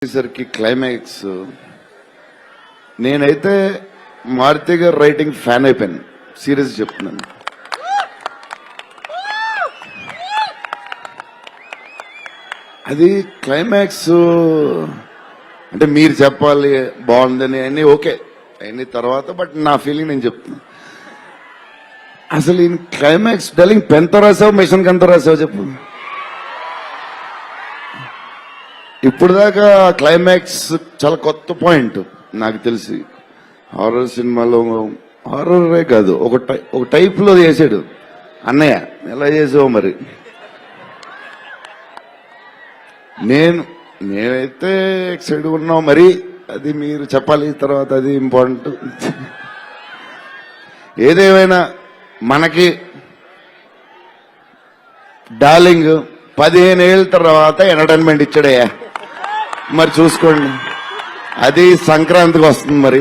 సరికి క్లైమాక్స్ నేనైతే మారుతి గారు రైటింగ్ ఫ్యాన్ అయిపోయాను. సీరియస్ చెప్తున్నాను. అది క్లైమాక్స్ అంటే మీరు చెప్పాలి బాగుందని అన్ని ఓకే అన్ని తర్వాత, బట్ నా ఫీలింగ్ నేను చెప్తున్నా. అసలు ఈ క్లైమాక్స్ డెలింగ్ పెన్తో రాసావు మిషన్ కంతో రాసావు చెప్పు. ఇప్పుడు దాకా క్లైమాక్స్ చాలా కొత్త పాయింట్ నాకు తెలిసి. హారర్ సినిమాలో హారరే కాదు, ఒక టైప్ లో చేసాడు అన్నయ్య. ఎలా చేసావు మరి? నేనైతే ఎక్సైడ్ ఉన్నావు మరి. అది మీరు చెప్పాలి తర్వాత, అది ఇంపార్టెంట్. ఏదేమైనా మనకి డార్లింగ్ 15 ఏళ్ళ తర్వాత ఎంటర్టైన్మెంట్ ఇచ్చాడయ్యా. మరి చూసుకోండి, అది సంక్రాంతికి వస్తుంది మరి.